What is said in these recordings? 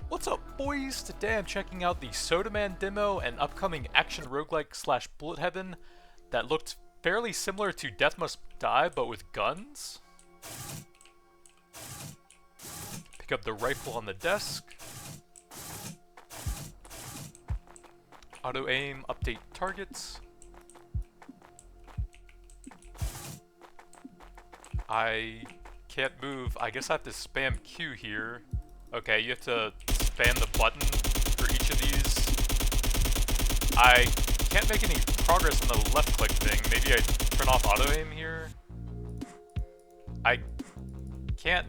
What's up, boys? Today I'm checking out the Sodaman demo and upcoming action roguelike slash bullet heaven that looked fairly similar to Death Must Die but with guns. Pick up the rifle on the desk. Auto aim, update targets. I can't move. I guess I have to spam Q here. Okay, you have to spam the button for each of these. I can't make any progress on the left click thing. Maybe I turn off auto aim here. I can't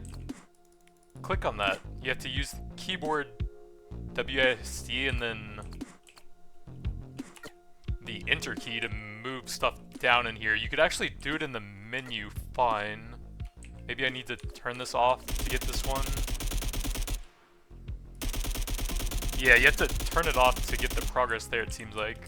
click on that. You have to use keyboard WASD and then the enter key to move stuff down in here. You could actually do it in the menu fine. Maybe I need to turn this off to get this one. Yeah, you have to turn it off to get the progress there, it seems like.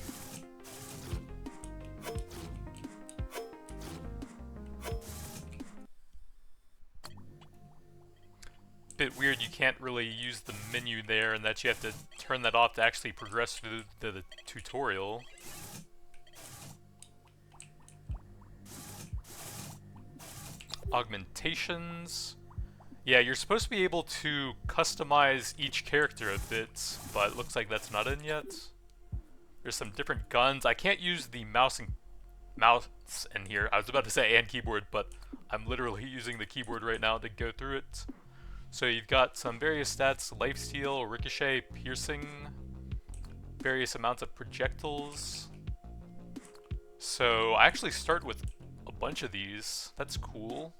Bit weird you can't really use the menu there and that you have to turn that off to actually progress through the tutorial. Augmentations. Yeah, you're supposed to be able to customize each character a bit, but it looks like that's not in yet. There's some different guns. I can't use the mouse in here. I was about to say and keyboard, but I'm literally using the keyboard right now to go through it. So you've got some various stats: lifesteal, ricochet, piercing, various amounts of projectiles. So I actually start with a bunch of these. That's cool.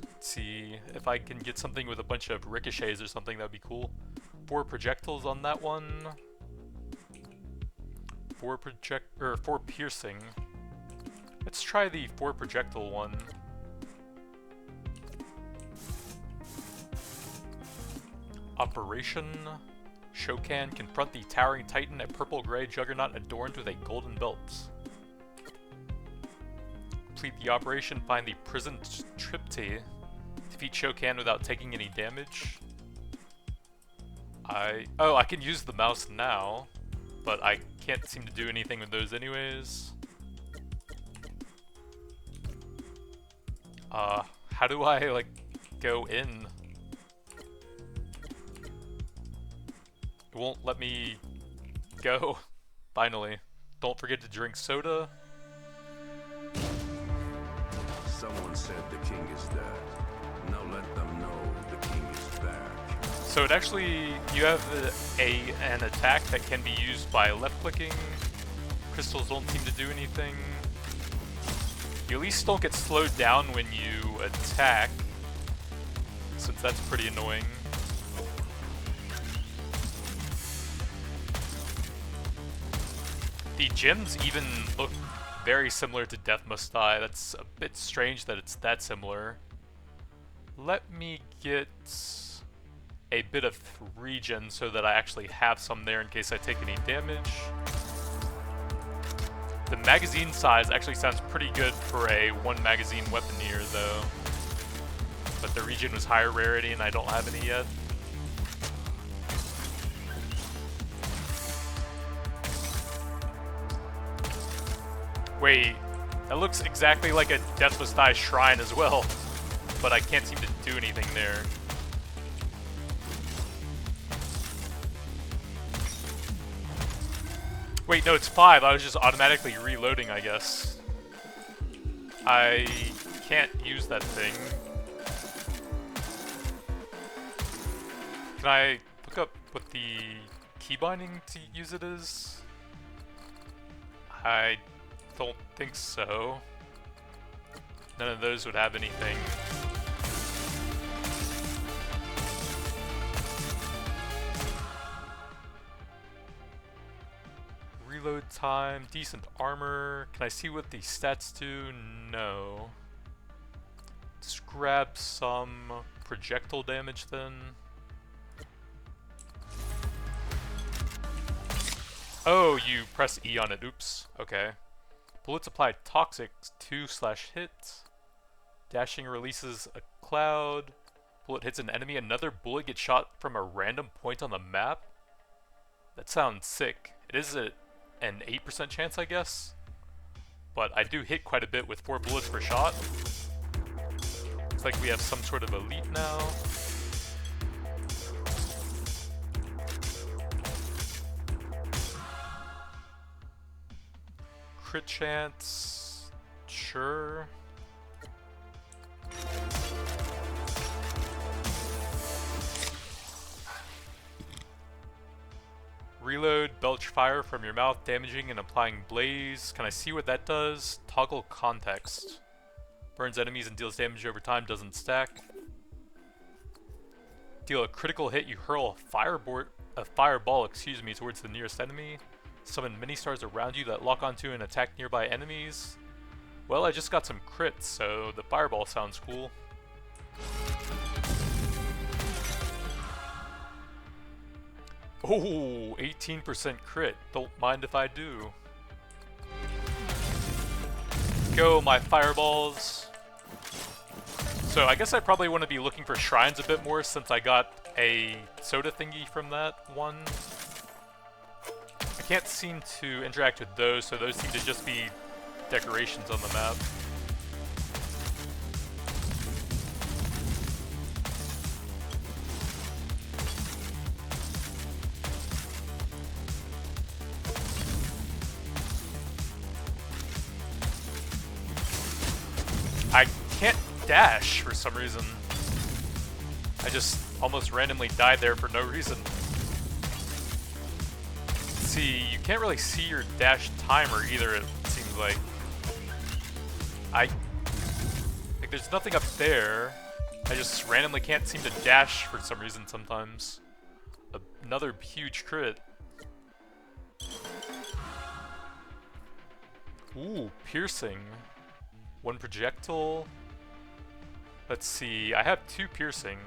Let's see if I can get something with a bunch of ricochets or something. That'd be cool. 4 projectiles on that one. 4 piercing. Let's try the 4 projectile one. Operation Shokan. Confront the towering titan, a purple-gray juggernaut adorned with a golden belt. Complete the operation. Find the prison triptych. Defeat Shokan without taking any damage. I can use the mouse now, but I can't seem to do anything with those anyways. How do I, like, go in? It won't let me go. Finally. Don't forget to drink soda. Someone said the king is dead. Now let them know the king is back. So it actually, you have an attack that can be used by left clicking. Crystals don't seem to do anything. You at least don't get slowed down when you attack, since that's pretty annoying. The gems even look very similar to Death Must Die. That's a bit strange that it's that similar. Let me get a bit of regen so that I actually have some there in case I take any damage. The magazine size actually sounds pretty good for a 1 magazine weaponeer though. But the regen was higher rarity and I don't have any yet. Wait, that looks exactly like a Death Must Die shrine as well, but I can't seem to do anything there. Wait, no, it's 5. I was just automatically reloading, I guess. I can't use that thing. Can I look up what the key binding to use it is? I don't think so. None of those would have anything. Reload time, decent armor. Can I see what the stats do? No. Just grab some projectile damage then. Oh, you press E on it. Oops. Okay. Bullets apply toxic 2/hit. Dashing releases a cloud. bullet hits an enemy, another bullet gets shot from a random point on the map? That sounds sick. It is an 8% chance, I guess. But I do hit quite a bit with 4 bullets per shot. Looks like we have some sort of elite now. Crit chance, sure. Reload, belch fire from your mouth, damaging and applying blaze. Can I see what that does? Toggle context. Burns enemies and deals damage over time, doesn't stack. Deal a critical hit, you hurl a fireball, towards the nearest enemy. Summon mini stars around you that lock onto and attack nearby enemies. Well, I just got some crits, so the fireball sounds cool. Oh, 18% crit. Don't mind if I do. Go, my fireballs. So I guess I probably want to be looking for shrines a bit more since I got a soda thingy from that one. I can't seem to interact with those, so those seem to just be decorations on the map. I can't dash for some reason. I just almost randomly died there for no reason. See, you can't really see your dash timer either, it seems like. Like, there's nothing up there. I just randomly can't seem to dash for some reason sometimes. Another huge crit. Ooh, piercing. 1 projectile. Let's see, I have 2 piercing.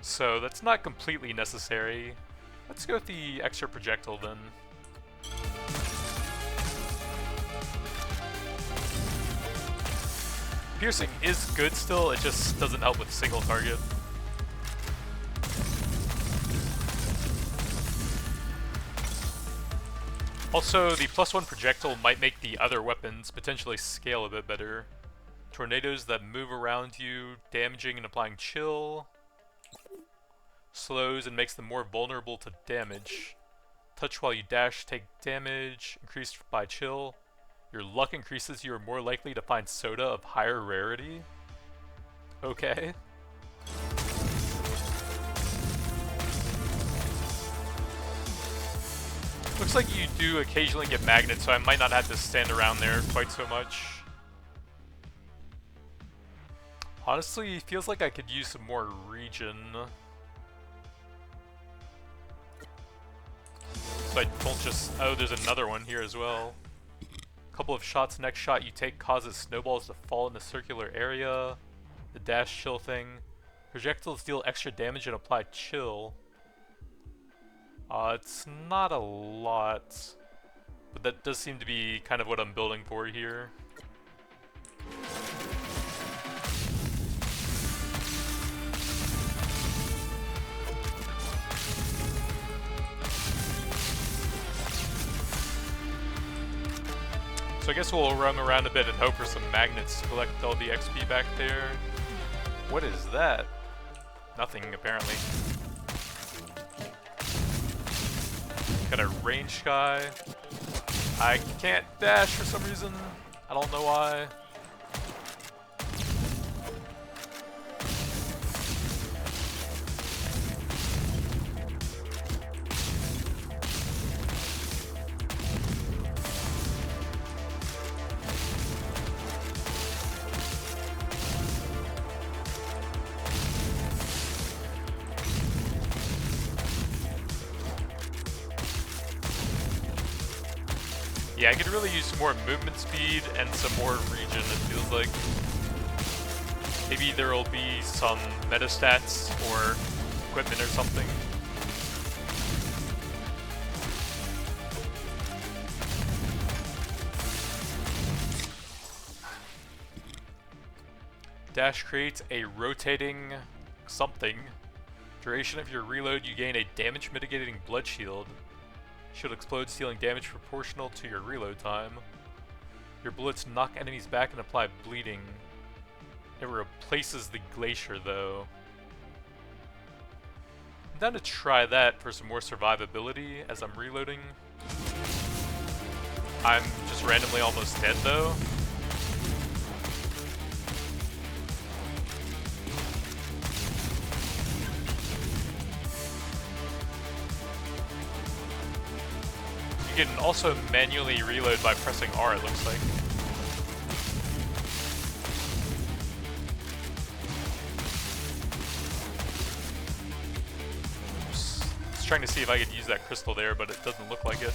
So that's not completely necessary. Let's go with the extra projectile then. Piercing is good still, it just doesn't help with single target. Also, the +1 projectile might make the other weapons potentially scale a bit better. Tornadoes that move around you, damaging and applying chill. Slows and makes them more vulnerable to damage. Touch while you dash, take damage, increased by chill. Your luck increases, you are more likely to find soda of higher rarity. Okay. Looks like you do occasionally get magnets, so I might not have to stand around there quite so much. Honestly, feels like I could use some more regen. So I don't just... Oh, there's another one here as well. Couple of shots, next shot you take causes snowballs to fall in a circular area. The dash chill thing. Projectiles deal extra damage and apply chill. It's not a lot, but that does seem to be kind of what I'm building for here. So I guess we'll roam around a bit and hope for some magnets to collect all the XP back there. What is that? Nothing, apparently. Got a range guy. I can't dash for some reason. I don't know why. Yeah, I could really use some more movement speed and some more regen, it feels like. Maybe there will be some meta stats or equipment or something. Dash creates a rotating something. Duration of your reload, you gain a damage mitigating blood shield. Shield explodes, dealing damage proportional to your reload time. Your bullets knock enemies back and apply bleeding. It replaces the glacier though. I'm down to try that for some more survivability as I'm reloading. I'm just randomly almost dead though. You can also manually reload by pressing R, it looks like. Just trying to see if I could use that crystal there, but it doesn't look like it.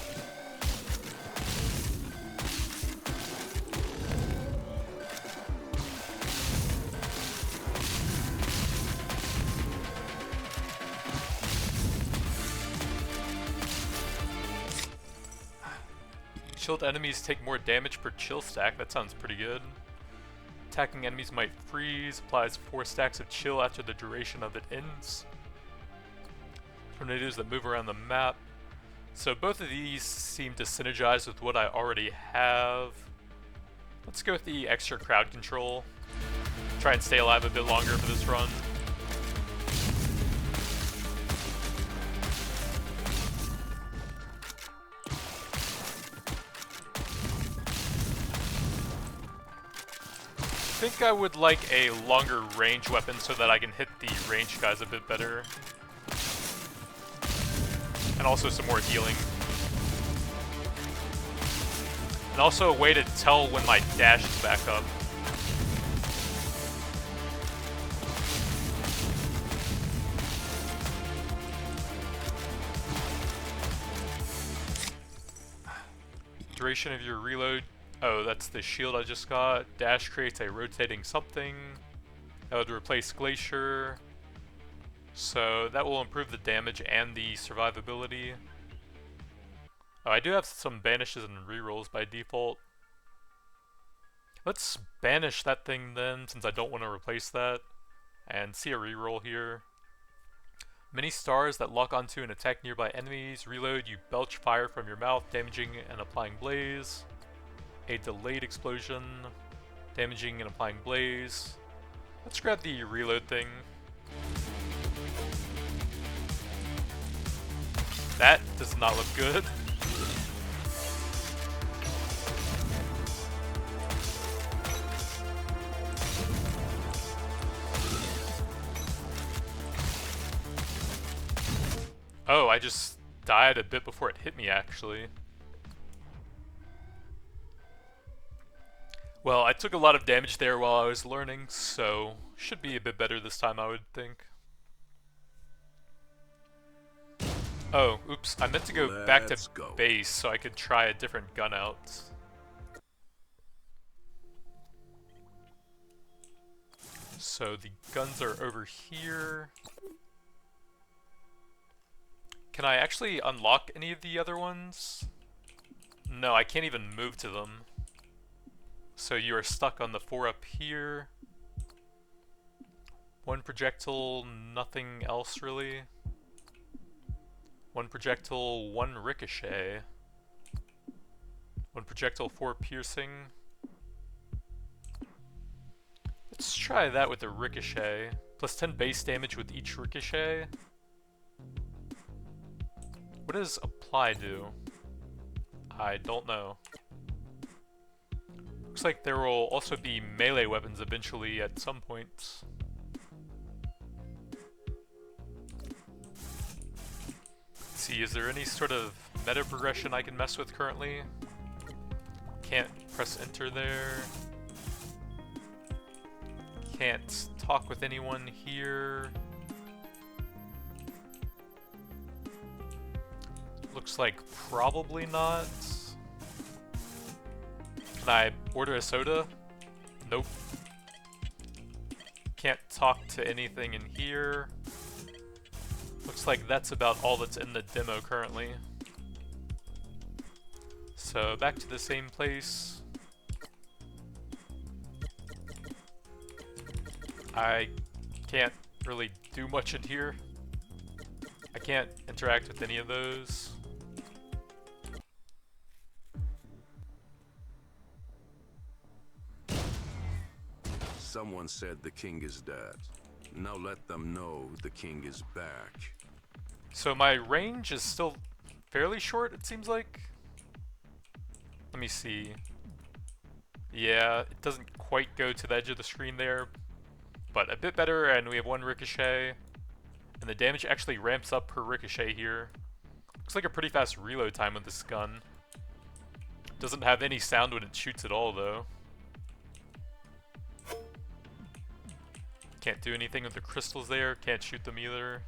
Chilled enemies take more damage per chill stack. That sounds pretty good. Attacking enemies might freeze. Applies 4 stacks of chill after the duration of it ends. Tornadoes that move around the map. So both of these seem to synergize with what I already have. Let's go with the extra crowd control. Try and stay alive a bit longer for this run. I think I would like a longer range weapon so that I can hit the range guys a bit better. And also some more healing. And also a way to tell when my dash is back up. Duration of your reload. Oh, that's the shield I just got. Dash creates a rotating something. That would replace Glacier. So that will improve the damage and the survivability. Oh, I do have some banishes and rerolls by default. Let's banish that thing then, since I don't want to replace that. And see a reroll here. Many stars that lock onto and attack nearby enemies. Reload, you belch fire from your mouth, damaging and applying blaze. A delayed explosion, damaging and applying blaze. Let's grab the reload thing. That does not look good. Oh, I just died a bit before it hit me actually. Well, I took a lot of damage there while I was learning, so should be a bit better this time, I would think. Oh, oops, I meant to go back to base so I could try a different gun out. So the guns are over here. Can I actually unlock any of the other ones? No, I can't even move to them. So you are stuck on the 4 up here. 1 projectile, nothing else really. 1 projectile, 1 ricochet. 1 projectile, 4 piercing. Let's try that with a ricochet. Plus 10 base damage with each ricochet. What does apply do? I don't know. Looks like there will also be melee weapons eventually at some point. Let's see, is there any sort of meta progression I can mess with currently? Can't press enter there. Can't talk with anyone here. Looks like probably not. Can I order a soda? Nope. Can't talk to anything in here. Looks like that's about all that's in the demo currently. So back to the same place. I can't really do much in here. I can't interact with any of those. Someone said the king is dead. Now let them know the king is back. So my range is still fairly short, it seems like. Let me see. Yeah, it doesn't quite go to the edge of the screen there, but a bit better, and we have one ricochet. And the damage actually ramps up per ricochet here. Looks like a pretty fast reload time with this gun. Doesn't have any sound when it shoots at all, though. Can't do anything with the crystals there, can't shoot them either.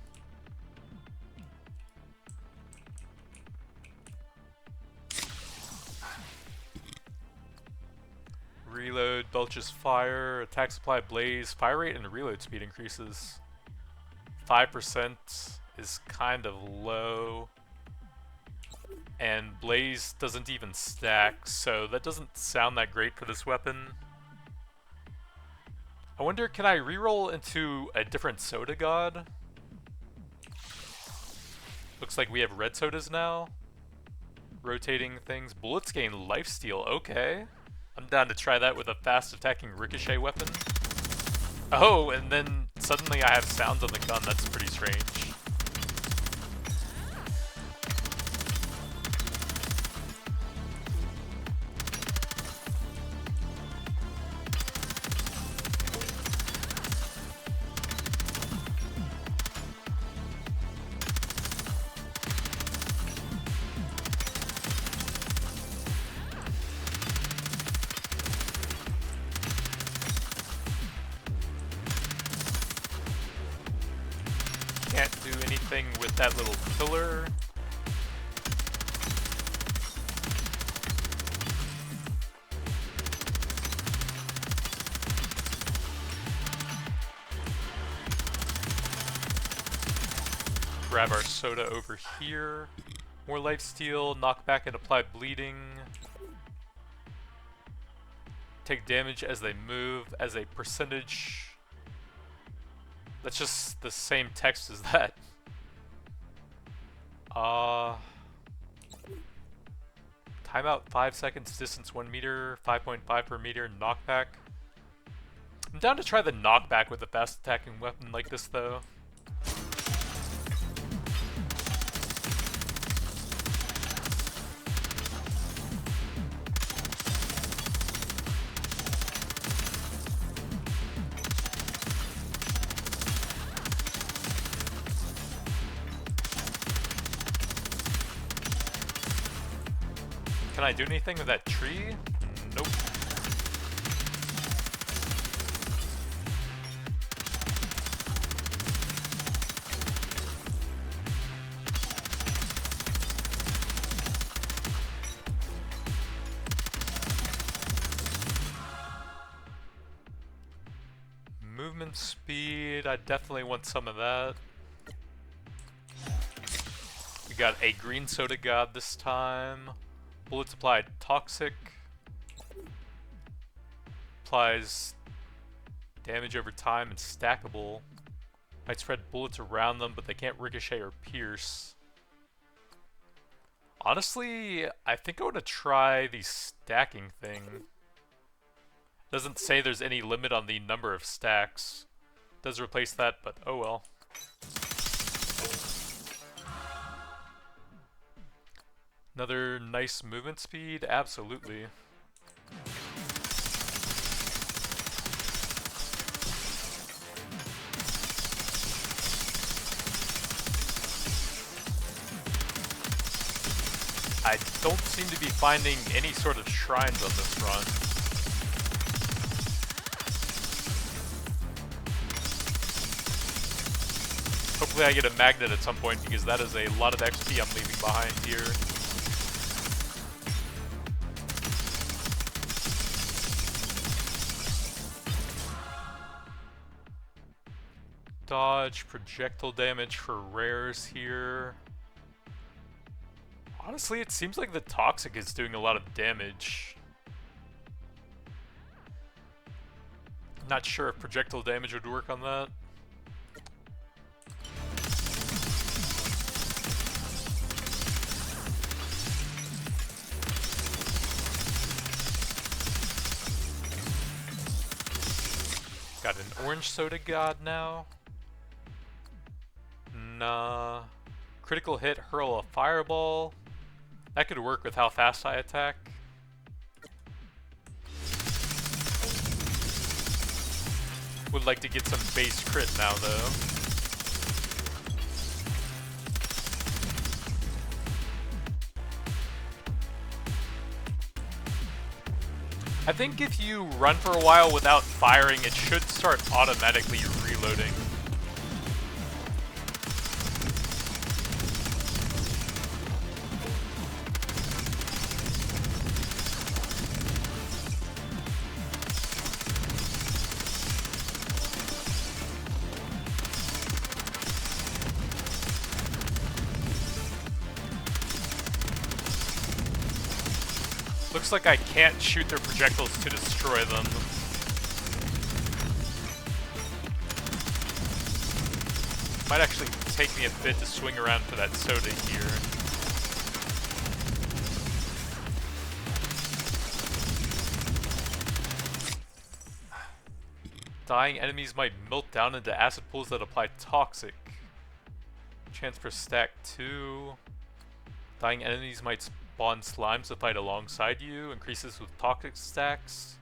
Reload, belches fire, attack supply blaze, fire rate and reload speed increases. 5% is kind of low. And blaze doesn't even stack, so that doesn't sound that great for this weapon. I wonder, can I reroll into a different soda god? Looks like we have red sodas now. Rotating things. Bullets gain lifesteal, okay. I'm down to try that with a fast attacking ricochet weapon. Oh, and then suddenly I have sounds on the gun, that's pretty strange. Can't do anything with that little pillar. Grab our soda over here. More lifesteal, knockback and apply bleeding. Take damage as they move as a percentage. That's just the same text as that. Timeout 5 seconds, distance 1 meter, 5.5 per meter, knockback. I'm down to try the knockback with a fast attacking weapon like this though. Can I do anything with that tree? Nope. Movement speed, I definitely want some of that. We got a green soda god this time. Bullets applied toxic. Applies damage over time and stackable. Might spread bullets around them, but they can't ricochet or pierce. Honestly, I think I want to try the stacking thing. Doesn't say there's any limit on the number of stacks. Does replace that, but oh well. Another nice movement speed? Absolutely. I don't seem to be finding any sort of shrines on this run. Hopefully I get a magnet at some point because that is a lot of XP I'm leaving behind here. Dodge, projectile damage for rares here. Honestly, it seems like the toxic is doing a lot of damage. Not sure if projectile damage would work on that. Got an orange soda god now. Nah. Critical hit, hurl a fireball. That could work with how fast I attack. Would like to get some base crit now though. I think if you run for a while without firing, it should start automatically reloading. Looks like I can't shoot their projectiles to destroy them. Might actually take me a bit to swing around for that soda here. Dying enemies might melt down into acid pools that apply toxic. Chance per stack 2. Dying enemies might spawn slimes to fight alongside you. Increases with toxic stacks.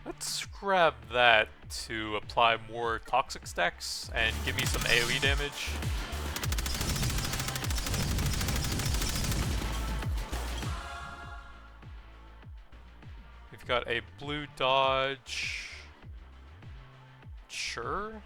Let's grab that to apply more toxic stacks and give me some AoE damage. We've got a blue dodge. Sure.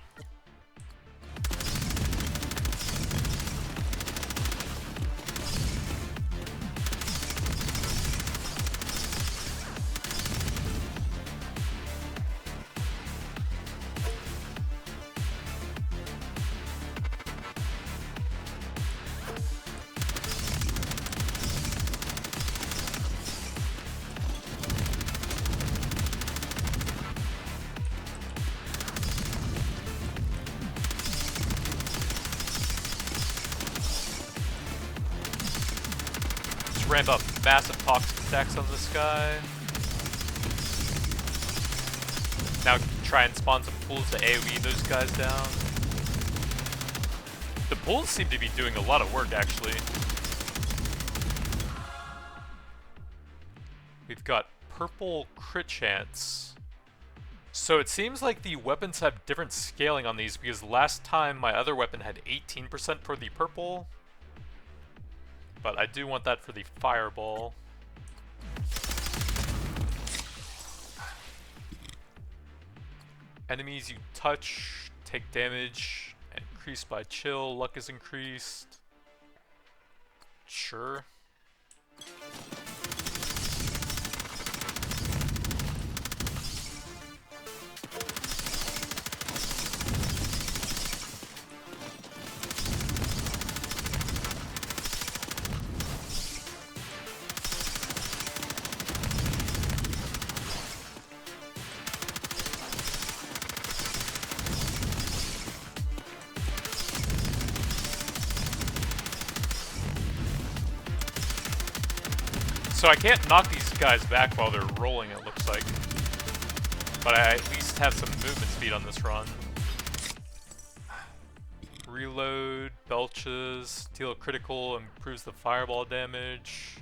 Ramp up massive toxic stacks on this guy. Now try and spawn some pools to AoE those guys down. The pools seem to be doing a lot of work actually. We've got purple crit chance. So it seems like the weapons have different scaling on these because last time my other weapon had 18% for the purple. But I do want that for the fireball. Enemies you touch take damage, increased by chill, luck is increased. Sure. So I can't knock these guys back while they're rolling, it looks like. But I at least have some movement speed on this run. Reload, belches, deal a critical, improves the fireball damage.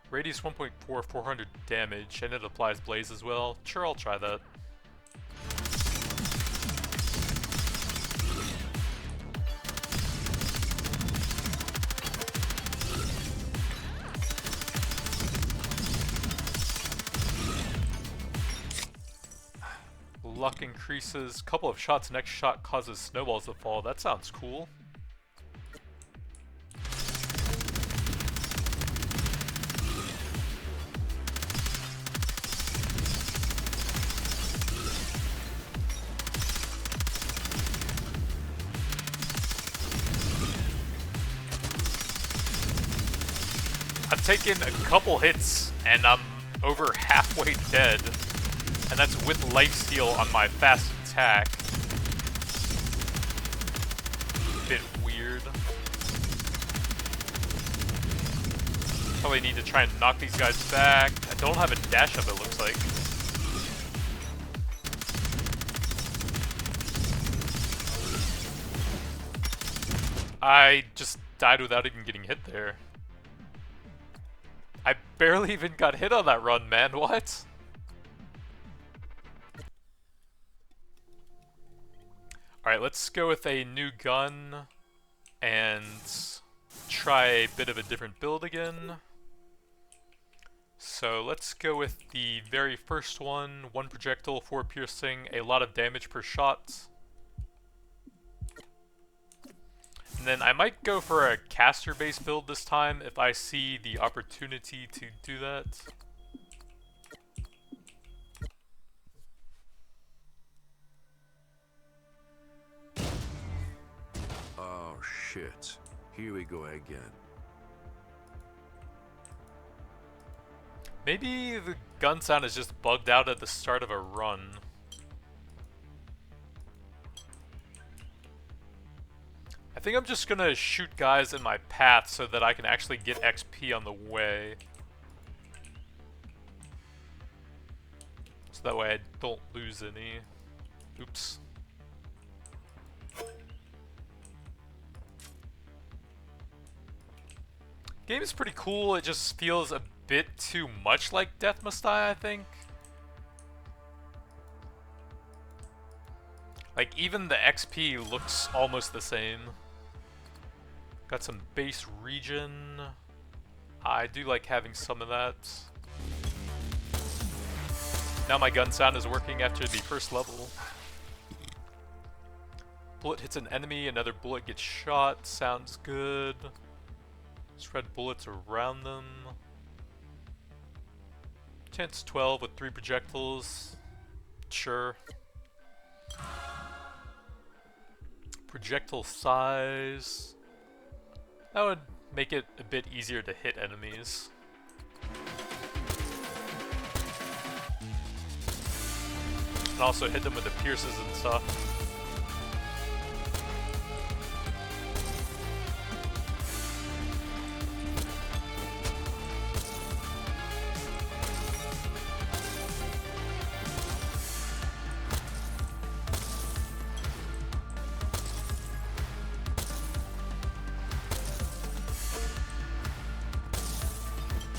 Radius 1.4, 400 damage, and it applies blaze as well. Sure, I'll try that. Luck increases, couple of shots, next shot causes snowballs to fall. That sounds cool. I've taken a couple hits and I'm over halfway dead, and that's with lifesteal on my fast attack. Bit weird. Probably need to try and knock these guys back. I don't have a dash up, it looks like. I just died without even getting hit there. I barely even got hit on that run, man. What? Alright, let's go with a new gun and try a bit of a different build again. So let's go with the very first one. 1 projectile, 4 piercing, a lot of damage per shot. And then I might go for a caster-based build this time if I see the opportunity to do that. Oh shit. Here we go again. Maybe the gun sound is just bugged out at the start of a run. I think I'm just gonna shoot guys in my path so that I can actually get XP on the way. So that way I don't lose any. Oops. Game is pretty cool, it just feels a bit too much like Death Must Die, I think. Like, even the XP looks almost the same. Got some base regen. I do like having some of that. Now my gun sound is working after the first level. Bullet hits an enemy, another bullet gets shot. Sounds good. Spread bullets around them. Chance 12 with 3 projectiles. Sure. Projectile size. That would make it a bit easier to hit enemies. And also hit them with the pierces and stuff.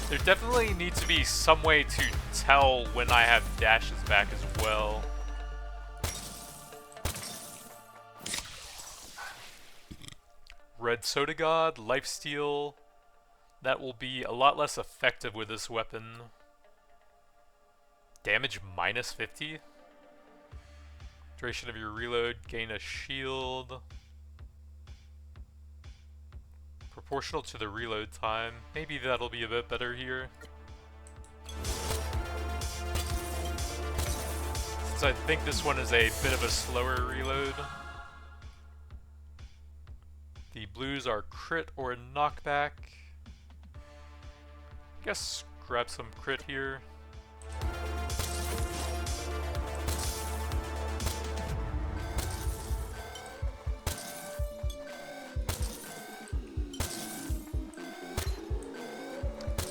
There definitely needs to be some way to tell when I have dashes back as well. Red Soda God, Lifesteal. That will be a lot less effective with this weapon. Damage minus 50. Duration of your reload, gain a shield. Proportional to the reload time. Maybe that'll be a bit better here. Since I think this one is a bit of a slower reload. The blues are crit or knockback. Guess grab some crit here.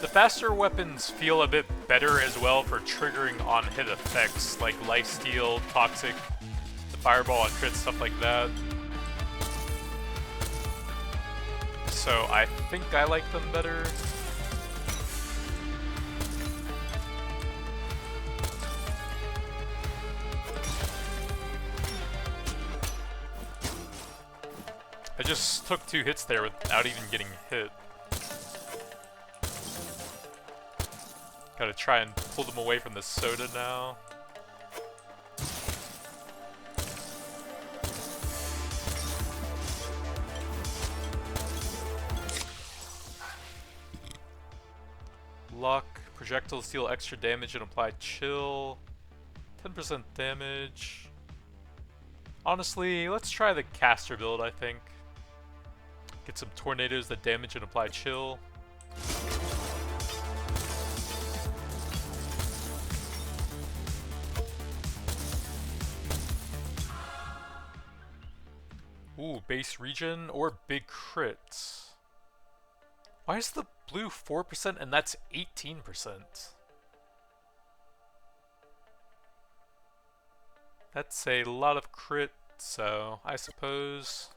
The faster weapons feel a bit better as well for triggering on hit effects like lifesteal, toxic, the fireball and crit, stuff like that. So I think I like them better. I just took 2 hits there without even getting hit. Gotta try and pull them away from the soda now. Lock. Projectiles deal extra damage and apply chill. 10% damage. Honestly, let's try the caster build, I think. Get some tornadoes that damage and apply chill. Ooh, base region or big crits. Why is the blue 4% and that's 18%? That's a lot of crit, so I suppose...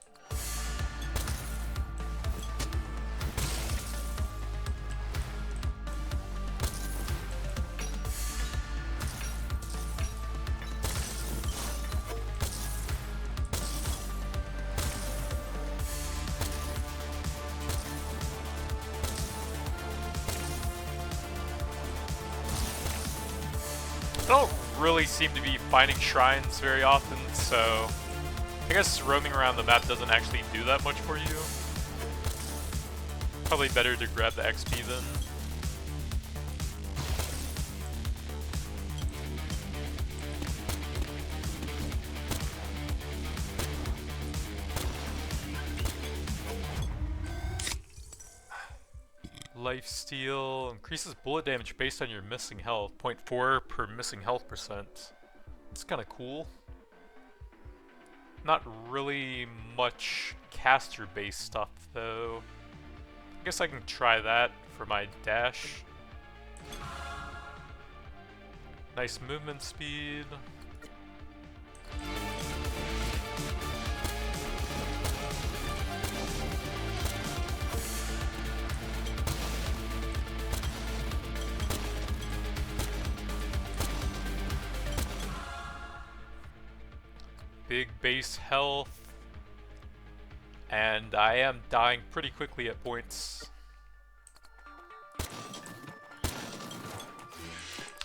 I don't really seem to be finding shrines very often, so I guess roaming around the map doesn't actually do that much for you. Probably better to grab the XP then. Lifesteal increases bullet damage based on your missing health. 0.4 per missing health percent. It's kind of cool. Not really much caster-based stuff though. I guess I can try that for my dash. Nice movement speed. Big base health, and I am dying pretty quickly at points.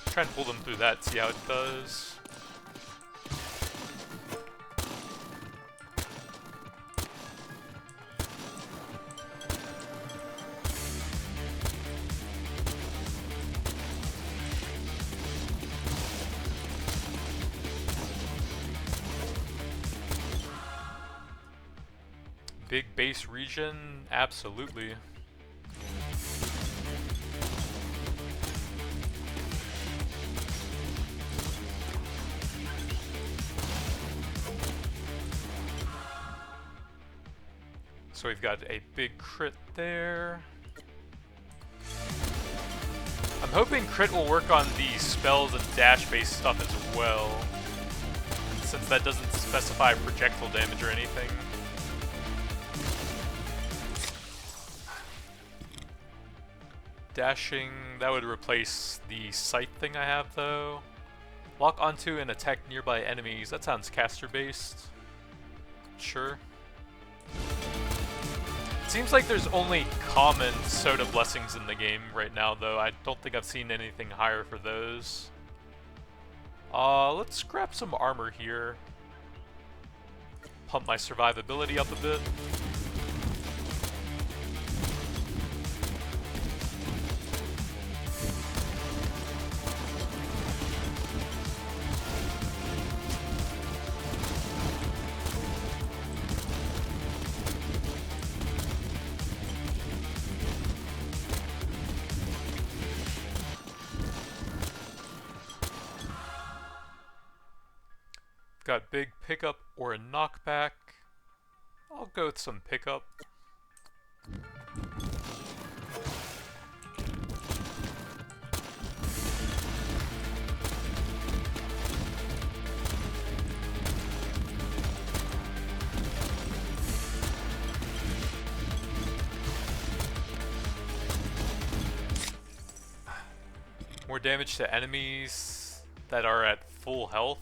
Try and pull them through that, see how it does. Big base region, absolutely. So we've got a big crit there. I'm hoping crit will work on the spells and dash based stuff as well, since that doesn't specify projectile damage or anything. Dashing, that would replace the sight thing I have though. Lock onto and attack nearby enemies, that sounds caster based. Sure. Seems like there's only common Soda blessings in the game right now though. I don't think I've seen anything higher for those. Let's grab some armor here. Pump my survivability up a bit. Got big pickup or a knockback. I'll go with some pickup. More damage to enemies that are at full health.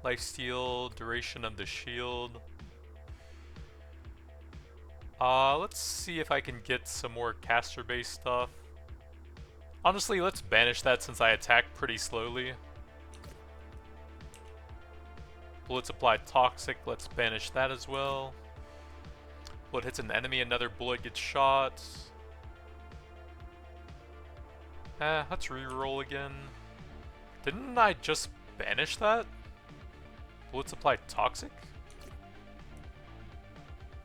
Lifesteal, duration of the shield. Let's see if I can get some more caster-based stuff. Honestly, let's banish that since I attack pretty slowly. Bullets apply toxic, let's banish that as well. Bullet hits an enemy, another bullet gets shot. Let's reroll again. Didn't I just banish that? Bullets apply toxic?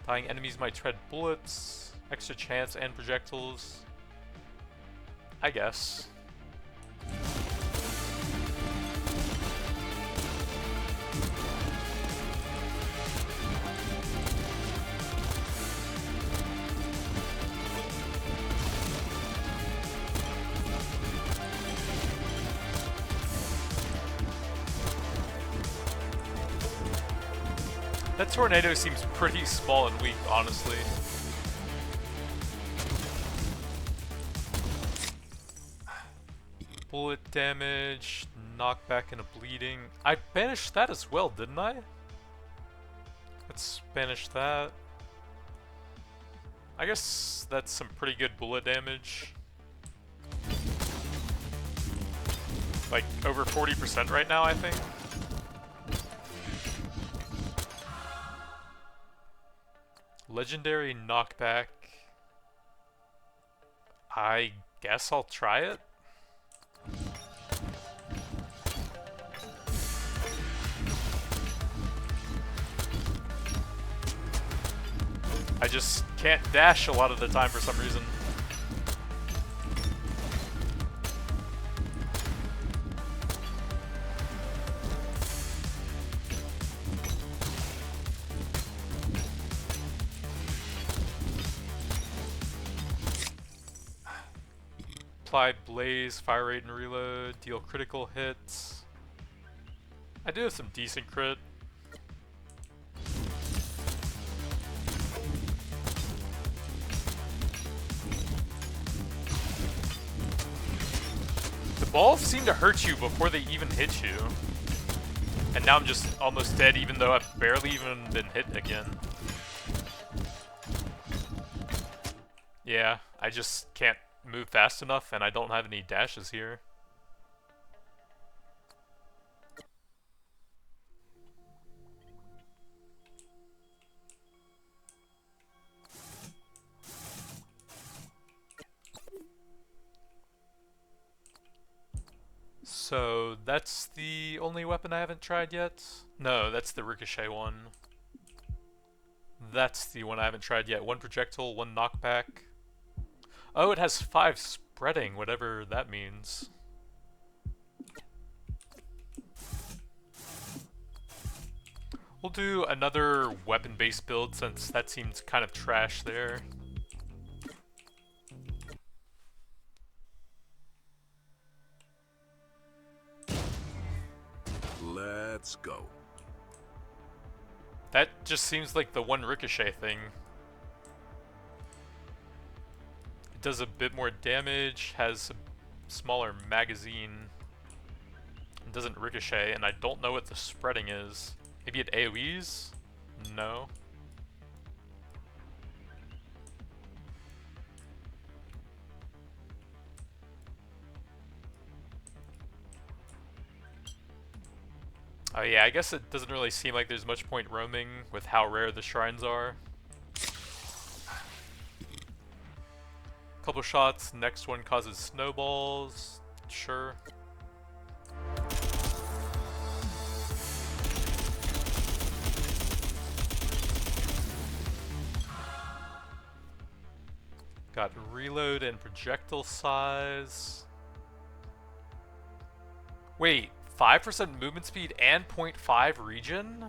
Dying enemies might tread bullets, extra chance and projectiles. I guess. That tornado seems pretty small and weak, honestly. Bullet damage, knockback and a bleeding. I banished that as well, didn't I? Let's banish that. I guess that's some pretty good bullet damage. Like over 40% right now, I think. Legendary knockback. I guess I'll try it. I just can't dash a lot of the time for some reason. Apply blaze, fire rate and reload, deal critical hits. I do have some decent crit. The balls seem to hurt you before they even hit you. And now I'm just almost dead even though I've barely even been hit again. Yeah, I just can't move fast enough and I don't have any dashes here. So that's the only weapon I haven't tried yet? No, that's the ricochet one. That's the one I haven't tried yet. One projectile, one knockback. Oh, it has 5 spreading, whatever that means. We'll do another weapon-based build since that seems kind of trash there. Let's go. That just seems like the one ricochet thing. It does a bit more damage, has a smaller magazine, it doesn't ricochet, and I don't know what the spreading is. Maybe it AoEs? No. Oh yeah, I guess it doesn't really seem like there's much point roaming with how rare the shrines are. Couple shots, next one causes snowballs. Sure. Got reload and projectile size. Wait, 5% movement speed and 0.5 regen?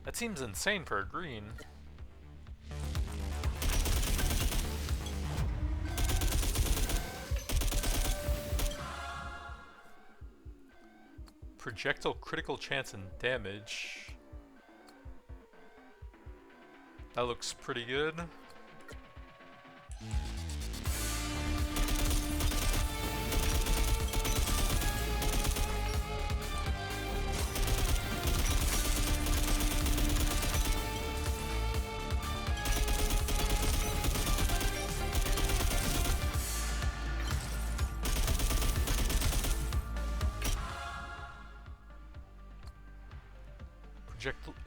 That seems insane for a green. Projectile critical chance and damage. That looks pretty good.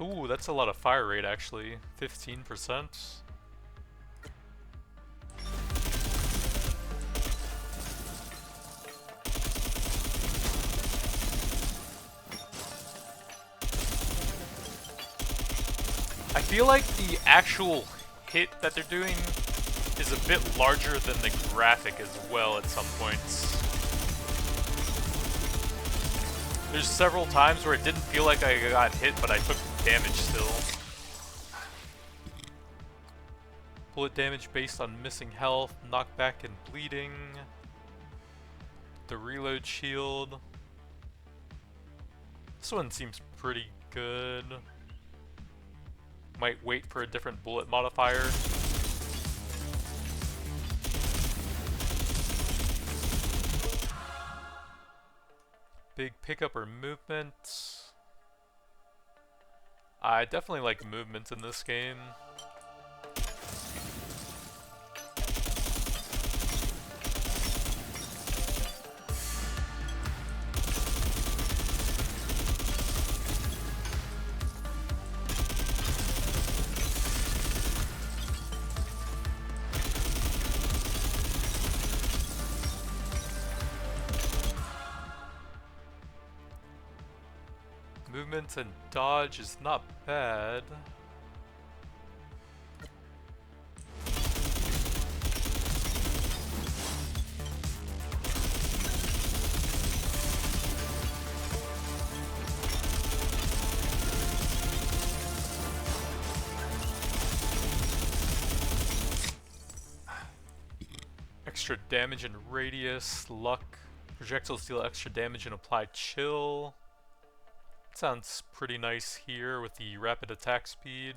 Ooh, that's a lot of fire rate actually. 15%. I feel like the actual hit that they're doing is a bit larger than the graphic as well at some points. There's several times where it didn't feel like I got hit, but I took damage still. Bullet damage based on missing health, knockback and bleeding. The reload shield. This one seems pretty good. Might wait for a different bullet modifier. Big pickup or movement. I definitely like movement in this game. Movement and dodge is not bad. Extra damage and radius, luck. Projectiles deal extra damage and apply chill. Sounds pretty nice here with the rapid attack speed.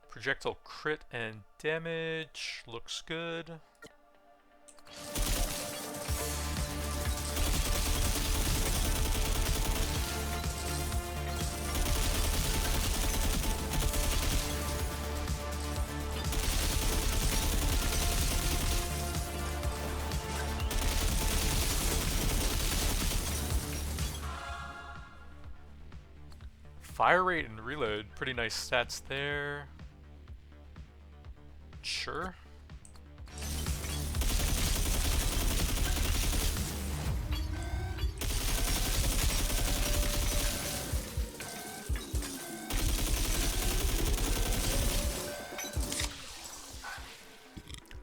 Projectile crit and damage looks good. Fire rate and reload, pretty nice stats there. Sure.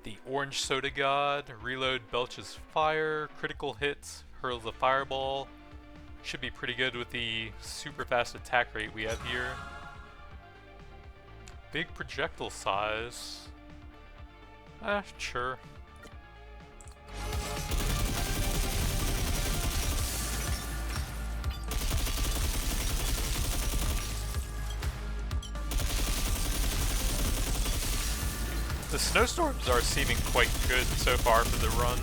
The orange soda god, reload belches fire, critical hit, hurls a fireball. Should be pretty good with the super fast attack rate we have here. Big projectile size. Sure. The snowstorms are seeming quite good so far for the run.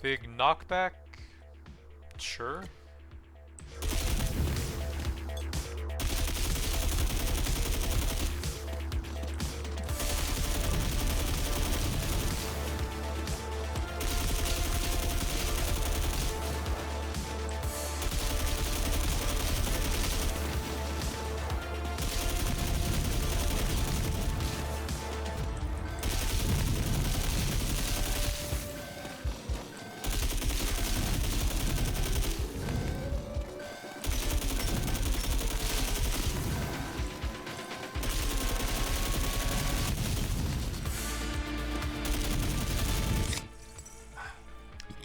Big knockback? Sure.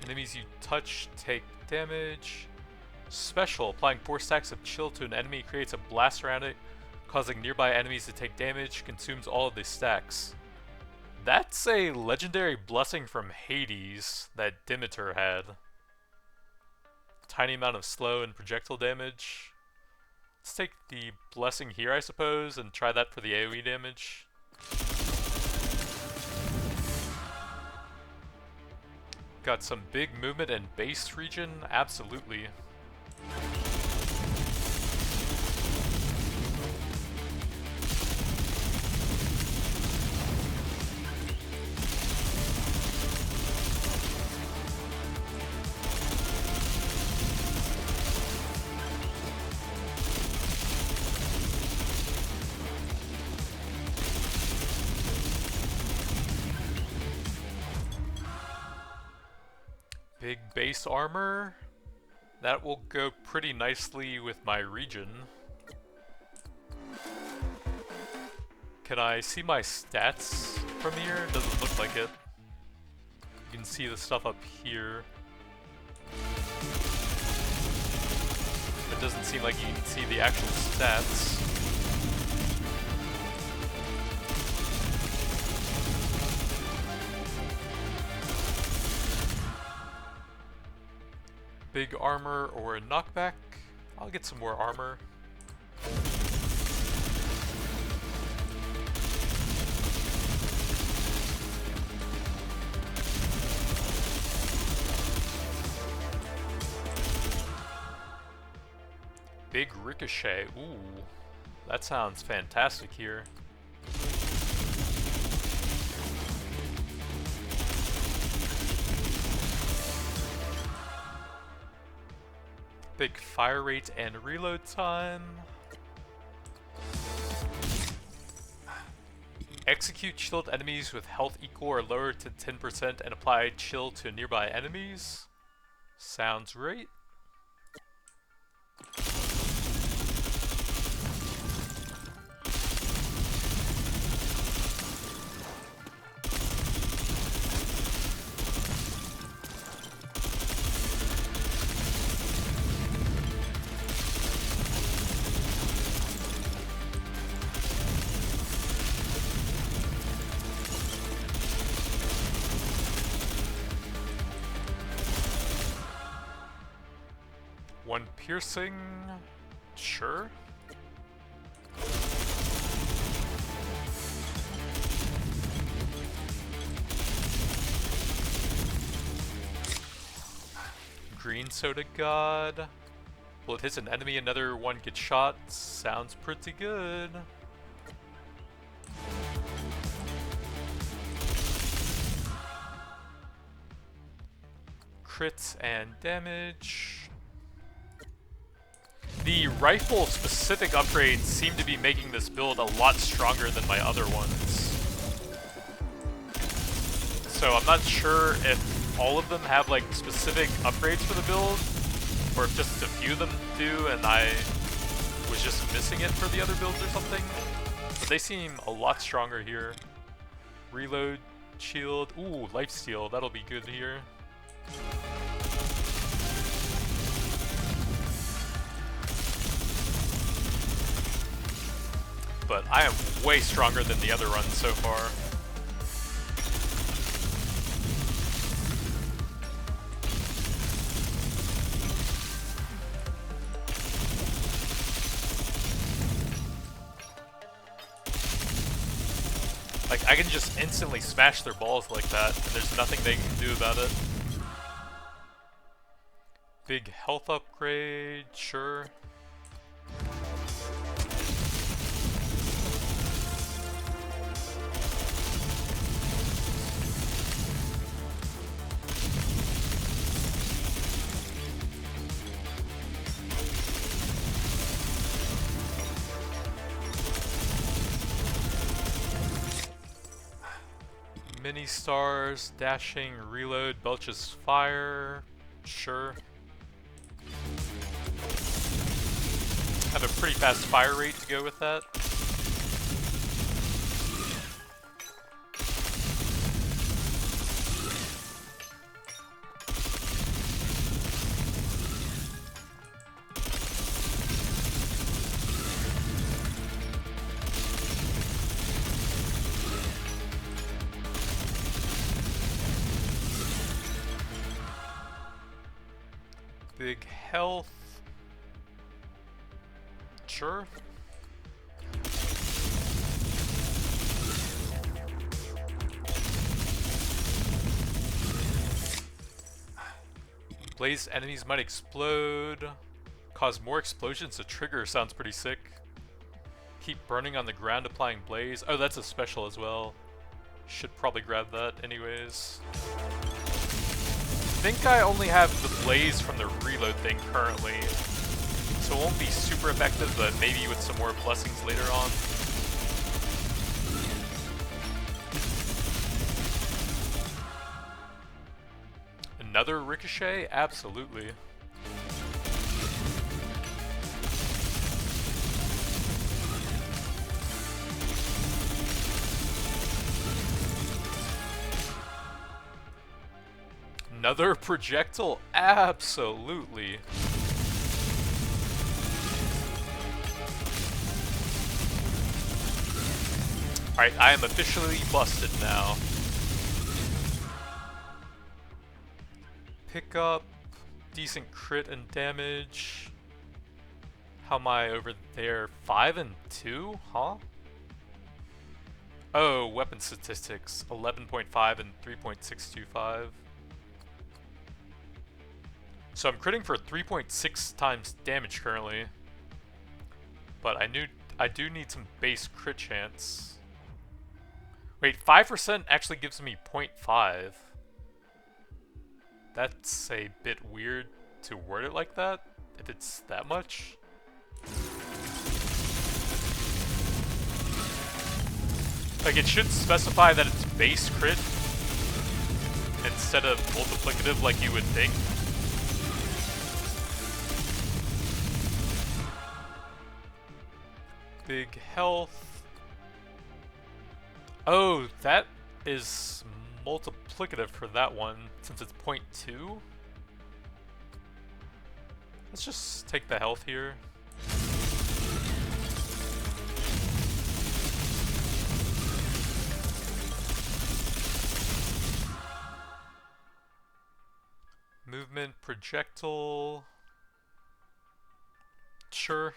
Enemies you touch take damage. Special, applying 4 stacks of chill to an enemy creates a blast around it, causing nearby enemies to take damage, consumes all of the stacks. That's a legendary blessing from Hades that Demeter had. Tiny amount of slow and projectile damage. Let's take the blessing here, I suppose, and try that for the AoE damage. Got some big movement and base region? Absolutely. Big base armor. That will go pretty nicely with my region. Can I see my stats from here? Doesn't look like it. You can see the stuff up here. It doesn't seem like you can see the actual stats. Big armor or a knockback? I'll get some more armor. Big ricochet. Ooh, that sounds fantastic here. Big fire rate and reload time. Execute chilled enemies with health equal or lower to 10% and apply chill to nearby enemies. Sounds great. One piercing, sure. Green soda god. Well, it hits an enemy, another one gets shot. Sounds pretty good. Crits and damage. The rifle specific upgrades seem to be making this build a lot stronger than my other ones. So I'm not sure if all of them have like specific upgrades for the build, or if just a few of them do and I was just missing it for the other builds or something. But they seem a lot stronger here. Reload, shield, ooh, lifesteal, that'll be good here. But I am way stronger than the other runs so far. Like, I can just instantly smash their balls like that, and there's nothing they can do about it. Big health upgrade, sure. Mini stars, dashing, reload, belches fire, sure. Have a pretty fast fire rate to go with that. Big health. Sure. Blaze enemies might explode. Cause more explosions to trigger sounds pretty sick. Keep burning on the ground applying blaze. Oh, that's a special as well. Should probably grab that anyways. I think I only have the blaze from the reload thing currently, so it won't be super effective, but maybe with some more blessings later on. Another ricochet? Absolutely. Another projectile? Absolutely. Alright, I am officially busted now. Pick up decent crit and damage. How am I over there? 5 and 2? Huh? Oh, weapon statistics. 11.5 and 3.625. So I'm critting for 3.6 times damage currently. But I do need some base crit chance. Wait, 5% actually gives me 0.5. That's a bit weird to word it like that, if it's that much. Like, it should specify that it's base crit instead of multiplicative like you would think. Big health. Oh, that is multiplicative for that one, since it's 0.2. Let's just take the health here. Movement, projectile. Sure.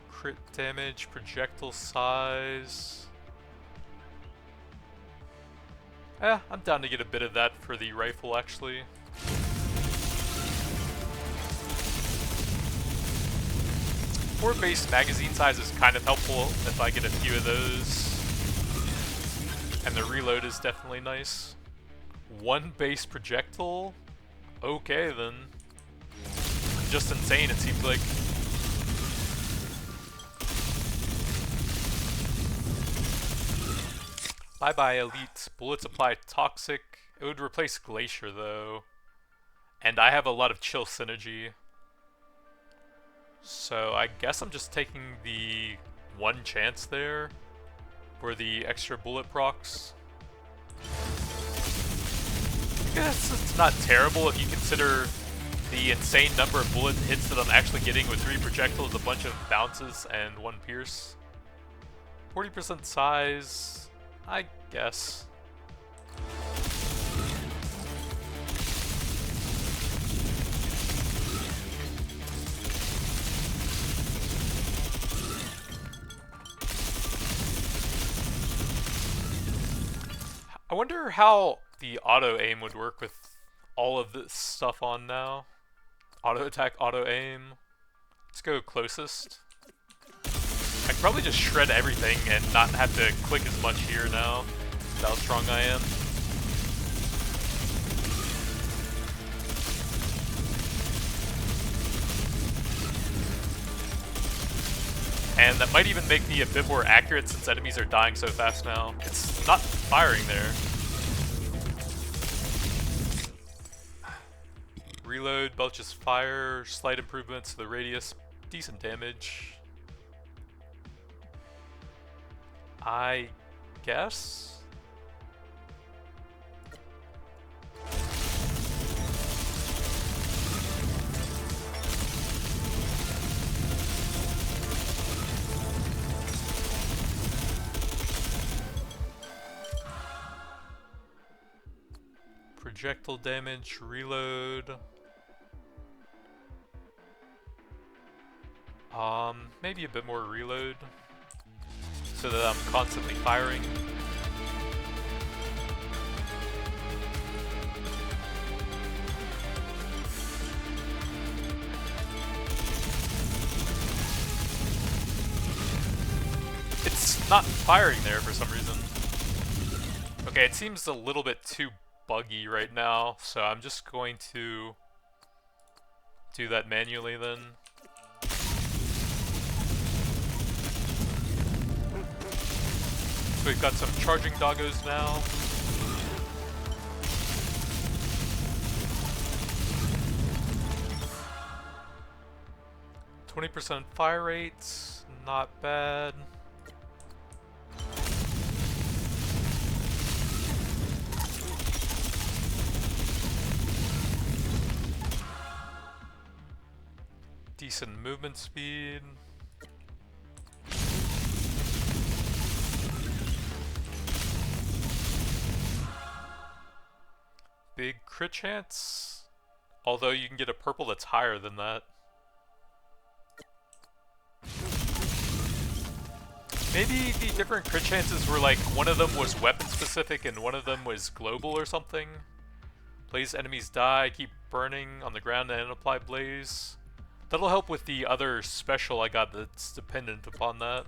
Crit damage, projectile size. I'm down to get a bit of that for the rifle, actually. More base magazine size is kind of helpful if I get a few of those. And the reload is definitely nice. 1 base projectile? Okay, then. Just insane, it seems like. Bye bye, Elite. Bullet supply toxic. It would replace Glacier, though. And I have a lot of chill synergy. So I guess I'm just taking the 1 chance there for the extra bullet procs. I guess it's not terrible if you consider the insane number of bullet hits that I'm actually getting with 3 projectiles, a bunch of bounces, and 1 pierce. 40% size, I guess. I wonder how the auto aim would work with all of this stuff on now. Auto attack, auto aim. Let's go closest. I could probably just shred everything and not have to click as much here now. That's how strong I am. And that might even make me a bit more accurate since enemies are dying so fast now. It's not firing there. Reload, belches fire, slight improvements to the radius, decent damage. I guess? Projectile damage, reload. Maybe a bit more reload so that I'm constantly firing. It's not firing there for some reason. Okay, it seems a little bit too buggy right now, so I'm just going to do that manually then. So we've got some charging doggos now. %20 fire rates, not bad. Decent movement speed. crit chance, although you can get a purple that's higher than that. Maybe the different crit chances were like one of them was weapon specific and one of them was global or something. Blaze enemies die, keep burning on the ground and apply blaze. That'll help with the other special I got that's dependent upon that.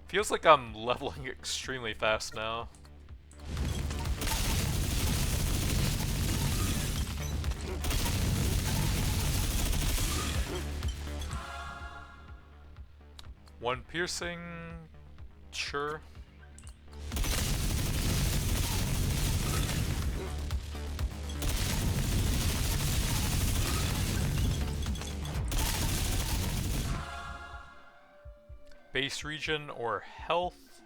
Feels like I'm leveling extremely fast now. One piercing, sure. Base region or health?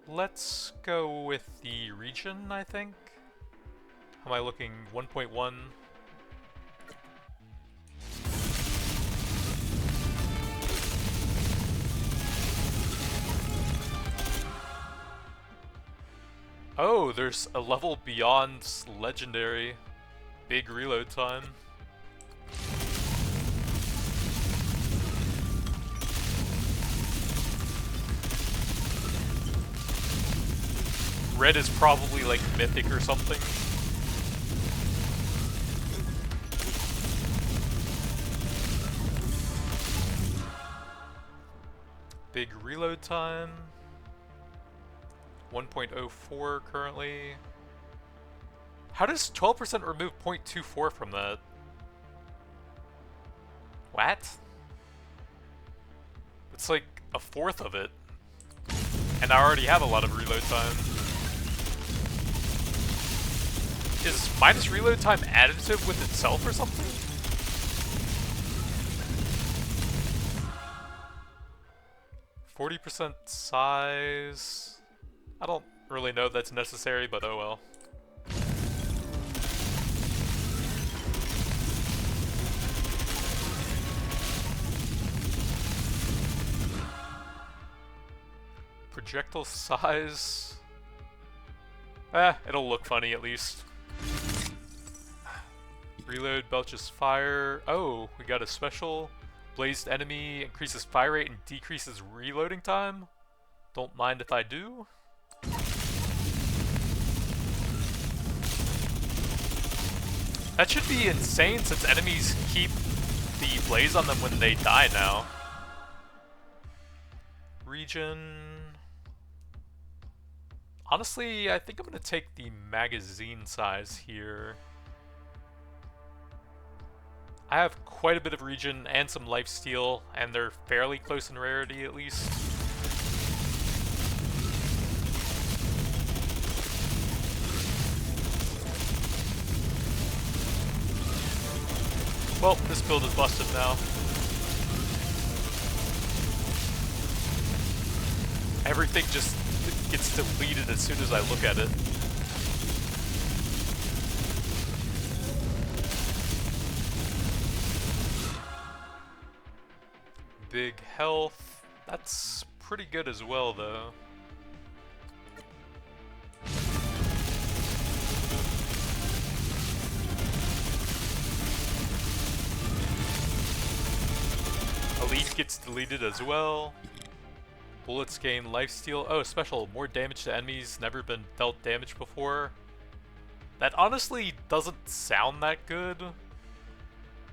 Let's go with the region, I think. How am I looking? 1.1. Oh, there's a level beyond legendary. Big reload time. Red is probably like mythic or something. Big reload time. 1.04 currently. How does 12% remove 0.24 from that? What? It's like a fourth of it. And I already have a lot of reload time. Is minus reload time additive with itself or something? %% size. I don't really know if that's necessary, but oh well. Projectile size. It'll look funny at least. Reload belches fire. Oh, we got a special. Blazed enemy increases fire rate and decreases reloading time. Don't mind if I do. That should be insane since enemies keep the blaze on them when they die now. Region. Honestly, I think I'm gonna take the magazine size here. I have quite a bit of region and some lifesteal, and they're fairly close in rarity at least. Well, this build is busted now. Everything just gets deleted as soon as I look at it. Big health. That's pretty good as well, though. Elite gets deleted as well. Bullets gain lifesteal. Oh, special. More damage to enemies. Never been dealt damage before. That honestly doesn't sound that good.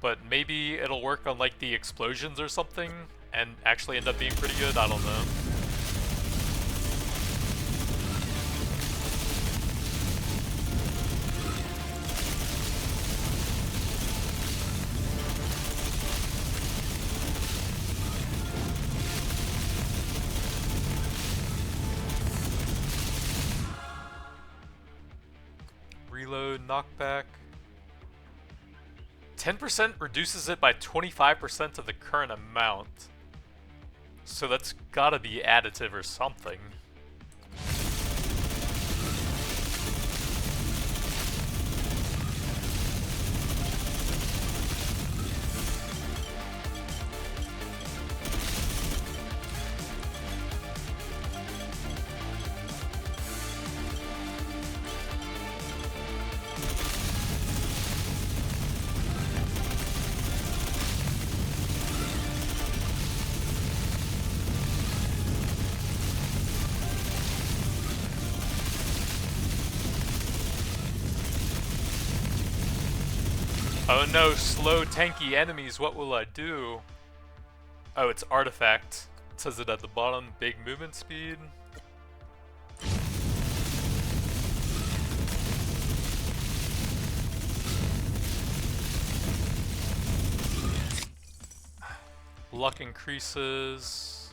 But maybe it'll work on like the explosions or something and actually end up being pretty good. I don't know. Reload, knockback. 10% reduces it by 25% of the current amount. So that's gotta be additive or something. Oh no, slow tanky enemies, what will I do? Oh, it's artifact. It says it at the bottom, big movement speed. Luck increases.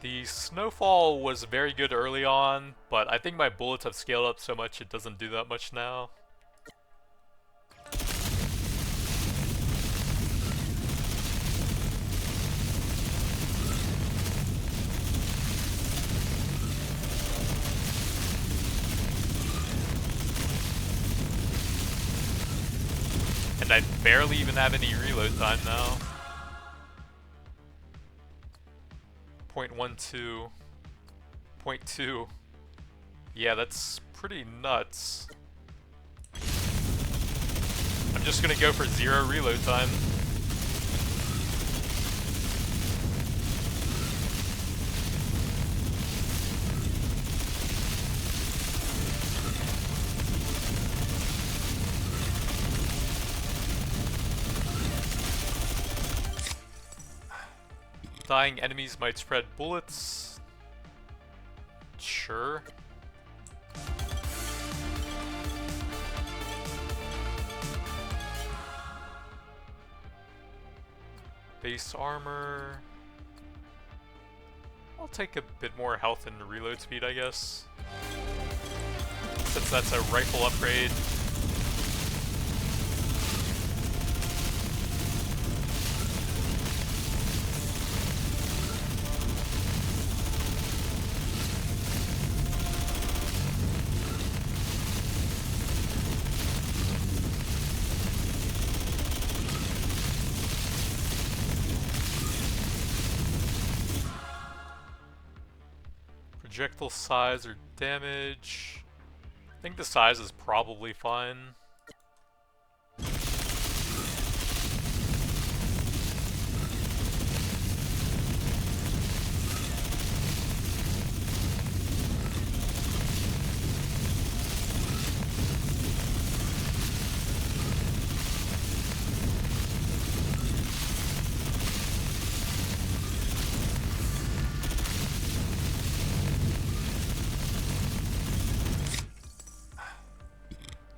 The snowfall was very good early on, but I think my bullets have scaled up so much it doesn't do that much now. And I barely even have any reload time now. 0.12. 0.2. Yeah, that's pretty nuts. I'm just gonna go for 0 reload time. Dying enemies might spread bullets. Sure. Base armor. I'll take a bit more health and reload speed, I guess. Since that's a rifle upgrade. Projectile size or damage. I think the size is probably fine.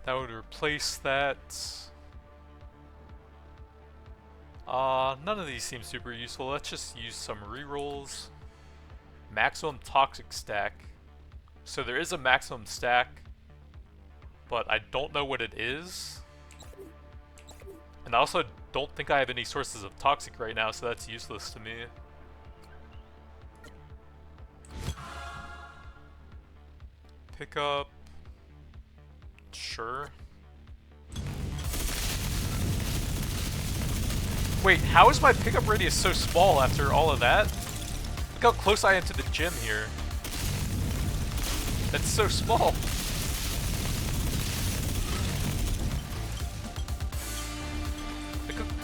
That would replace that. None of these seem super useful. Let's just use some rerolls. Maximum toxic stack. So there is a maximum stack, but I don't know what it is. And I also don't think I have any sources of toxic right now, so that's useless to me. Pick up. Sure. Wait, how is my pickup radius so small after all of that? Look how close I am to the gym here. That's so small.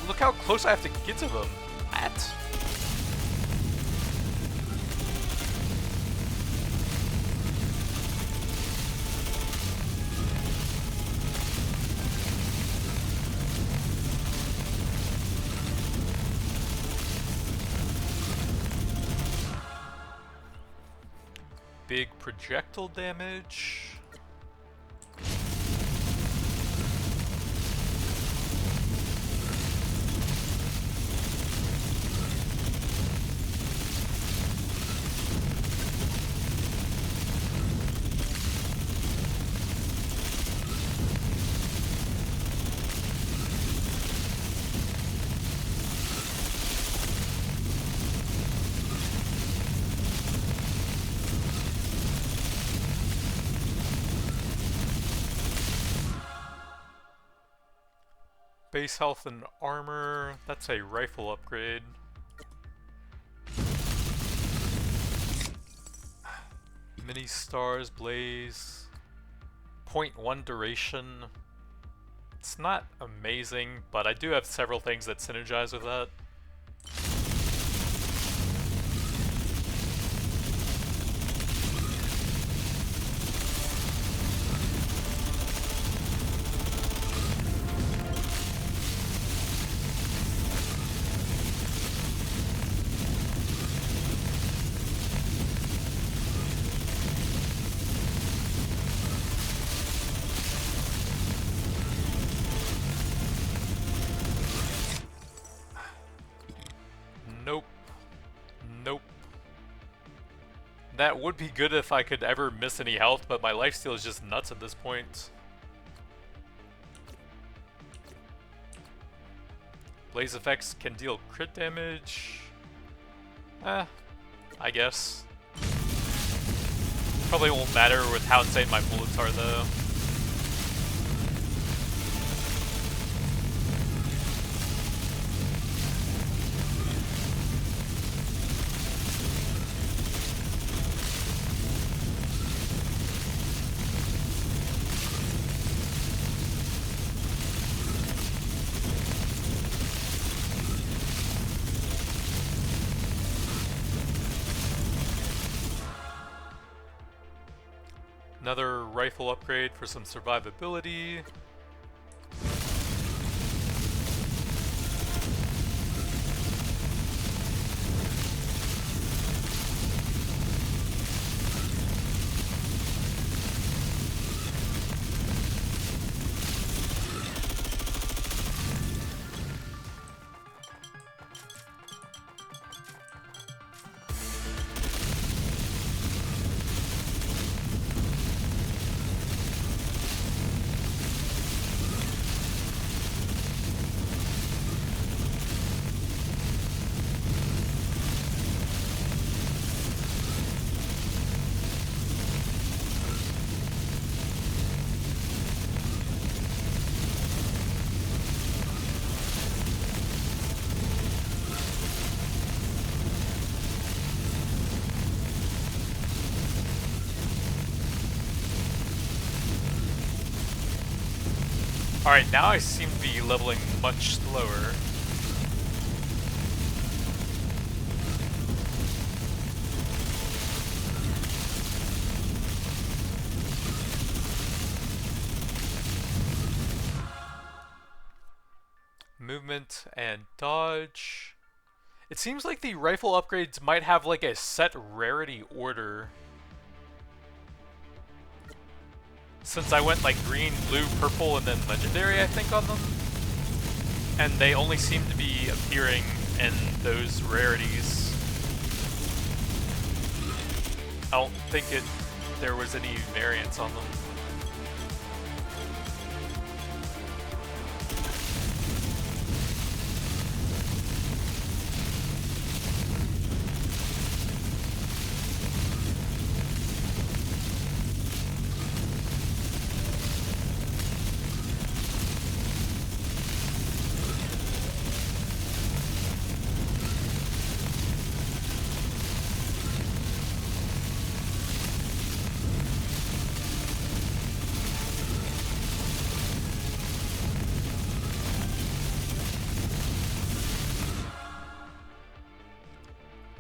Look how close I have to get to them. What? Big projectile damage. Base health and armor, that's a rifle upgrade. Mini stars, blaze. 0.1 duration. It's not amazing, but I do have several things that synergize with that. That would be good if I could ever miss any health, but my lifesteal is just nuts at this point. Blaze effects can deal crit damage. I guess. Probably won't matter with how insane my bullets are though. Another rifle upgrade for some survivability. Alright, now I seem to be leveling much slower. Movement and dodge. It seems like the rifle upgrades might have like a set rarity order. Since I went like green, blue, purple, and then legendary, I think, on them. And they only seem to be appearing in those rarities. I don't think there was any variance on them.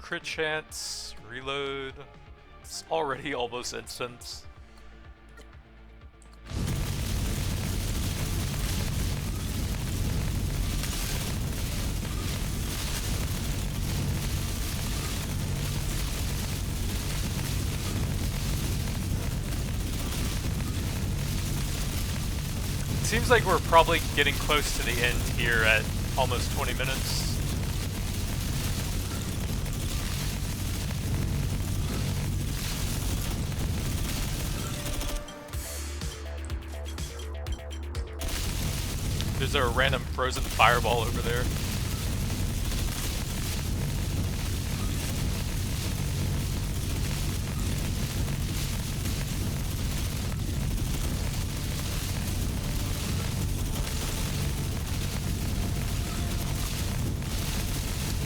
Crit chance, reload. It's already almost instant. Seems like we're probably getting close to the end here at almost 20 minutes. There's a random frozen fireball over there.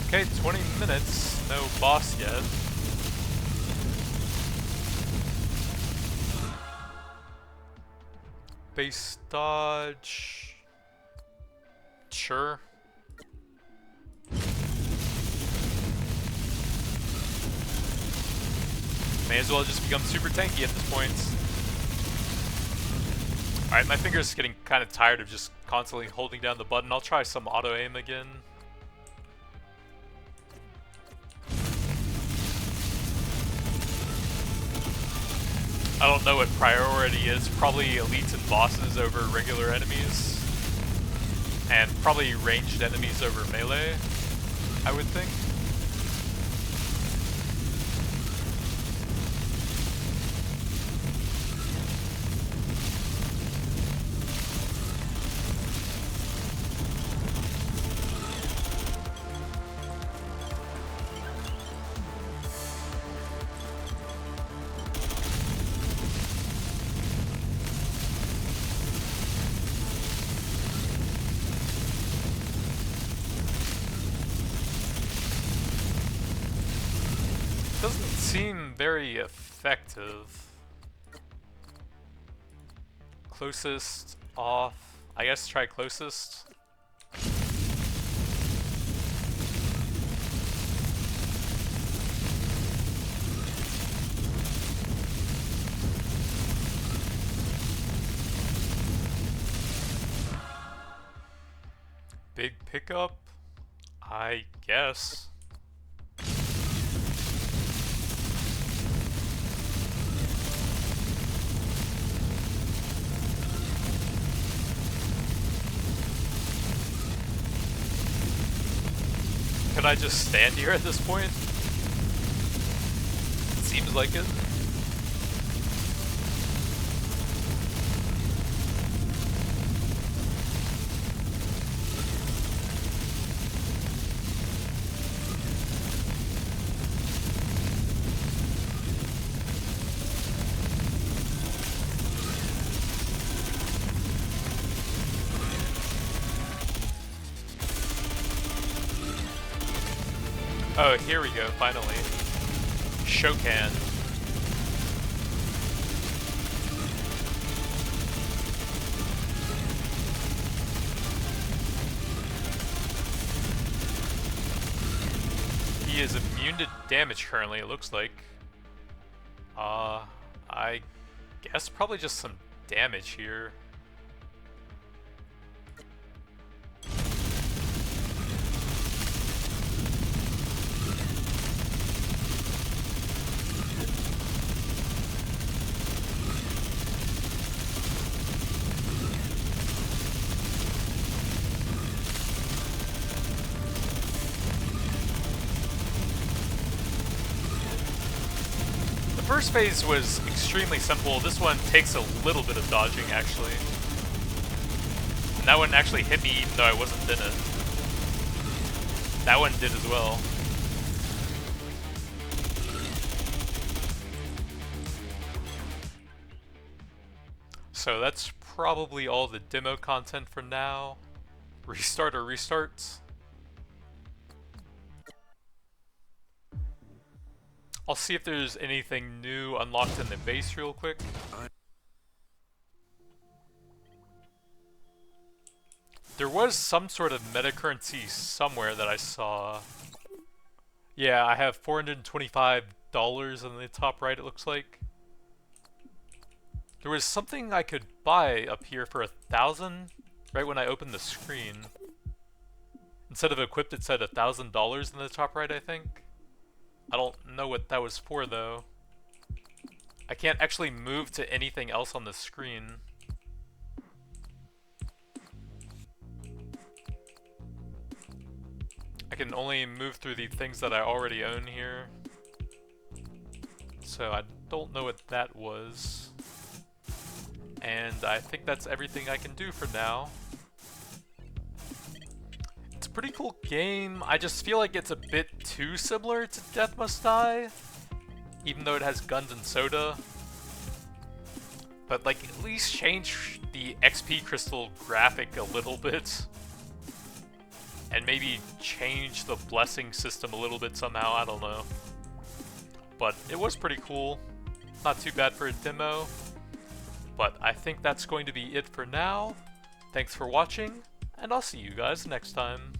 Okay, 20 minutes, no boss yet. Base dodge. Sure. May as well just become super tanky at this point. Alright, my finger's getting kind of tired of just constantly holding down the button. I'll try some auto aim again. I don't know what priority is. Probably elites and bosses over regular enemies. And probably ranged enemies over melee, I would think. doesn't seem very effective. Closest off. I guess try closest. Big pickup? I guess. Could I just stand here at this point? Seems like it. Oh, here we go, finally. Shokan. He is immune to damage currently, it looks like. I guess probably just some damage here. The first phase was extremely simple. This one takes a little bit of dodging, actually. And that one actually hit me even though I wasn't in it. That one did as well. So that's probably all the demo content for now. Restart or restarts. I'll see if there's anything new unlocked in the base real quick. There was some sort of meta currency somewhere that I saw. Yeah, I have $425 in the top right, it looks like. There was something I could buy up here for 1,000 right when I opened the screen. Instead of equipped, it said $1,000 in the top right, I think. I don't know what that was for, though. I can't actually move to anything else on the screen. I can only move through the things that I already own here. So I don't know what that was. And I think that's everything I can do for now. It's a pretty cool game. I just feel like it's a bit too similar to Death Must Die, even though it has guns and soda. But like, at least change the XP crystal graphic a little bit. And maybe change the blessing system a little bit somehow, I don't know. But it was pretty cool. Not too bad for a demo. But I think that's going to be it for now. Thanks for watching, and I'll see you guys next time.